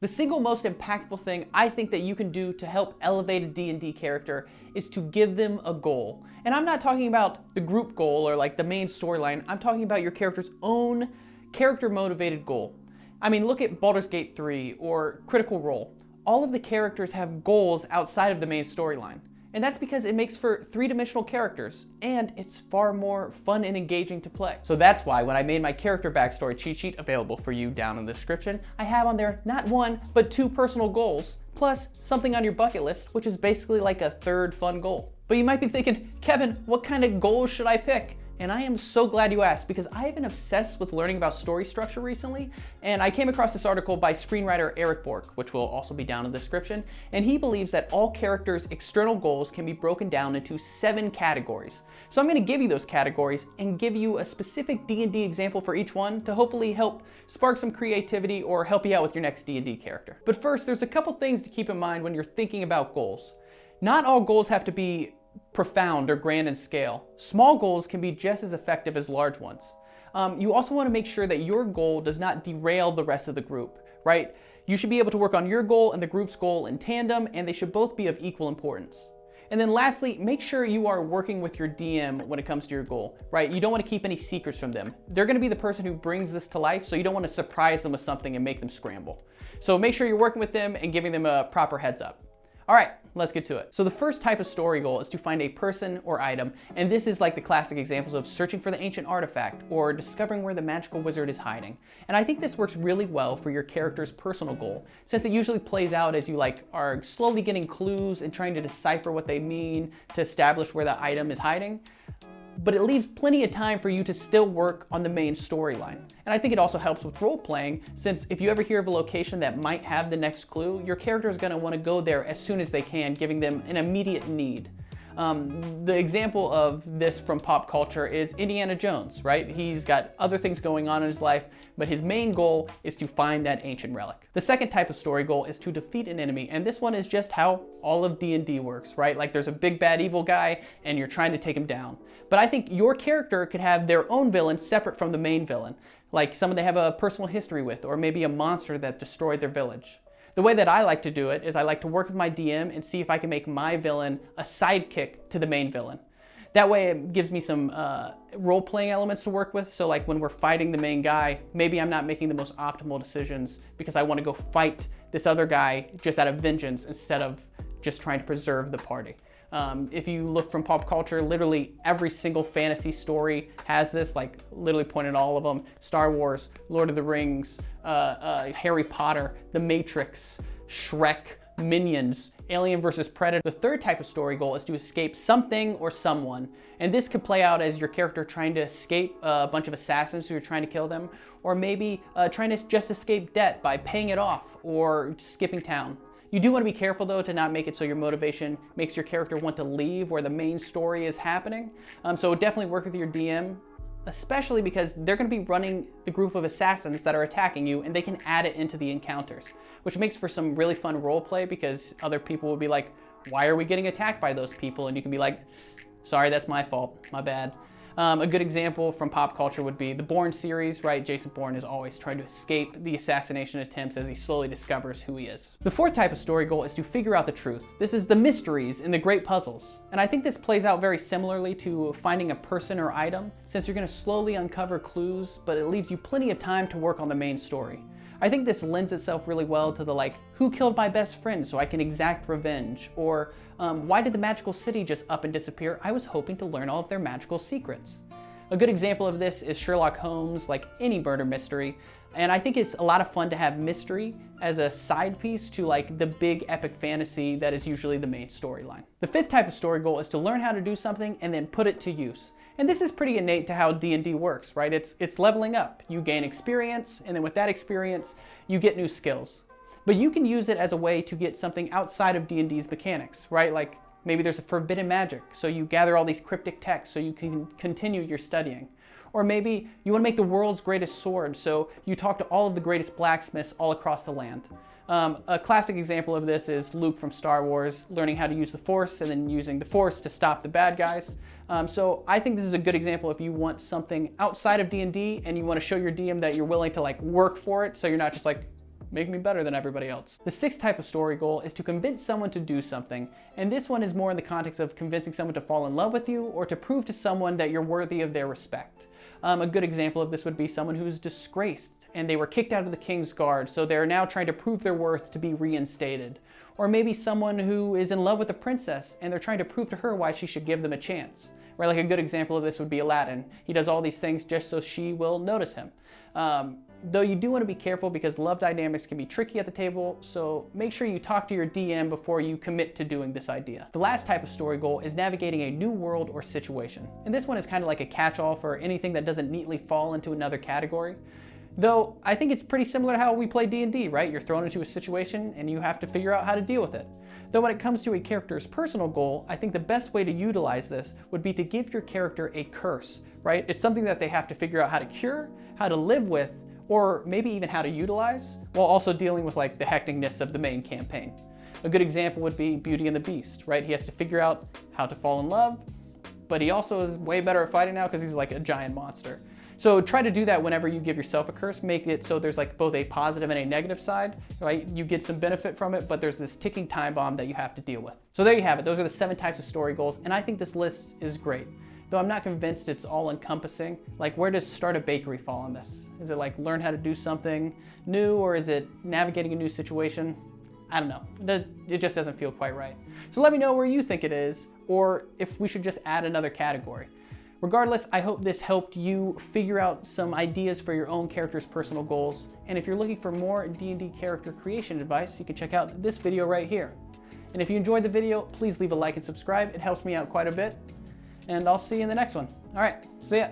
The single most impactful thing I think that you can do to help elevate a D&D character is to give them a goal. And I'm not talking about the group goal or like the main storyline, I'm talking about your character's own character motivated goal. I mean, look at Baldur's Gate 3 or Critical Role. All of the characters have goals outside of the main storyline. And that's because it makes for three-dimensional characters, and it's far more fun and engaging to play. So that's why when I made my character backstory cheat sheet available for you down in the description, I have on there not one, but 2 personal goals, plus something on your bucket list, which is basically like a third fun goal. But you might be thinking, Kevin, what kind of goals should I pick? And I am so glad you asked, because I have been obsessed with learning about story structure recently, and I came across this article by screenwriter Eric Bork, which will also be down in the description, and he believes that all characters' external goals can be broken down into 7 categories. So I'm going to give you those categories and give you a specific D&D example for each one to hopefully help spark some creativity or help you out with your next D&D character. But first, there's a couple things to keep in mind when you're thinking about goals. Not all goals have to be profound or grand in scale. Small goals can be just as effective as large ones. You also want to make sure that your goal does not derail the rest of the group, right? You should be able to work on your goal and the group's goal in tandem, and they should both be of equal importance. And then lastly, make sure you are working with your DM when it comes to your goal, right? You don't want to keep any secrets from them. They're going to be the person who brings this to life, so you don't want to surprise them with something and make them scramble. So make sure you're working with them and giving them a proper heads up. All right, let's get to it. So the first type of story goal is to find a person or item, and this is like the classic examples of searching for the ancient artifact or discovering where the magical wizard is hiding. And I think this works really well for your character's personal goal, since it usually plays out as you are slowly getting clues and trying to decipher what they mean to establish where the item is hiding. But it leaves plenty of time for you to still work on the main storyline. And I think it also helps with role playing, since if you ever hear of a location that might have the next clue, your character is going to want to go there as soon as they can, giving them an immediate need. The example of this from pop culture is Indiana Jones, right? He's got other things going on in his life, but his main goal is to find that ancient relic. The second type of story goal is to defeat an enemy, and this one is just how all of D&D works, right? Like there's a big bad evil guy and you're trying to take him down. But I think your character could have their own villain separate from the main villain, like someone they have a personal history with, or maybe a monster that destroyed their village. The way that I like to do it is I like to work with my DM and see if I can make my villain a sidekick to the main villain. That way it gives me some role-playing elements to work with. So like when we're fighting the main guy, maybe I'm not making the most optimal decisions because I want to go fight this other guy just out of vengeance instead of just trying to preserve the party. If you look from pop culture, literally every single fantasy story has this, like literally pointed all of them. Star Wars, Lord of the Rings, Harry Potter, The Matrix, Shrek, Minions, Alien vs. Predator. The third type of story goal is to escape something or someone. And this could play out as your character trying to escape a bunch of assassins who are trying to kill them, or maybe trying to just escape debt by paying it off or skipping town. You do want to be careful though to not make it so your motivation makes your character want to leave where the main story is happening. So definitely work with your DM, especially because they're going to be running the group of assassins that are attacking you, and they can add it into the encounters, which makes for some really fun role play because other people will be like, why are we getting attacked by those people? And you can be like, sorry, that's my fault, my bad. A good example from pop culture would be the Bourne series, right? Jason Bourne is always trying to escape the assassination attempts as he slowly discovers who he is. The fourth type of story goal is to figure out the truth. This is the mysteries in the great puzzles. And I think this plays out very similarly to finding a person or item, since you're going to slowly uncover clues, but it leaves you plenty of time to work on the main story. I think this lends itself really well to the who killed my best friend so I can exact revenge? Or why did the magical city just up and disappear? I was hoping to learn all of their magical secrets. A good example of this is Sherlock Holmes, like any murder mystery. And I think it's a lot of fun to have mystery as a side piece to the big epic fantasy that is usually the main storyline. The fifth type of story goal is to learn how to do something and then put it to use. And this is pretty innate to how D&D works, right? It's leveling up. You gain experience, and then with that experience, you get new skills. But you can use it as a way to get something outside of D&D's mechanics, right? Like maybe there's a forbidden magic, so you gather all these cryptic texts so you can continue your studying. Or maybe you want to make the world's greatest sword, so you talk to all of the greatest blacksmiths all across the land. A classic example of this is Luke from Star Wars, learning how to use the Force and then using the Force to stop the bad guys. So I think this is a good example if you want something outside of D&D and you want to show your DM that you're willing to work for it, so you're not just make me better than everybody else. The sixth type of story goal is to convince someone to do something, and this one is more in the context of convincing someone to fall in love with you or to prove to someone that you're worthy of their respect. A good example of this would be someone who's disgraced and they were kicked out of the King's Guard, so they're now trying to prove their worth to be reinstated. Or maybe someone who is in love with a princess and they're trying to prove to her why she should give them a chance. Right, like a good example of this would be Aladdin. He does all these things just so she will notice him. Though you do want to be careful because love dynamics can be tricky at the table, so make sure you talk to your DM before you commit to doing this idea. The last type of story goal is navigating a new world or situation. And this one is kind of like a catch-all for anything that doesn't neatly fall into another category. Though I think it's pretty similar to how we play D&D, right? You're thrown into a situation and you have to figure out how to deal with it. Though when it comes to a character's personal goal, I think the best way to utilize this would be to give your character a curse, right? It's something that they have to figure out how to cure, how to live with, or maybe even how to utilize, while also dealing with like the hecticness of the main campaign. A good example would be Beauty and the Beast, right? He has to figure out how to fall in love, but he also is way better at fighting now because he's like a giant monster. So try to do that whenever you give yourself a curse. Make it so there's like both a positive and a negative side, right? You get some benefit from it, but there's this ticking time bomb that you have to deal with. So there you have it. Those are the 7 types of story goals, and I think this list is great. Though I'm not convinced it's all encompassing. Like, where does start a bakery fall on this? Is it like learn how to do something new, or is it navigating a new situation? I don't know. It just doesn't feel quite right. So let me know where you think it is, or if we should just add another category. Regardless, I hope this helped you figure out some ideas for your own character's personal goals. And if you're looking for more D&D character creation advice, you can check out this video right here. And if you enjoyed the video, please leave a like and subscribe. It helps me out quite a bit. And I'll see you in the next one. All right, see ya.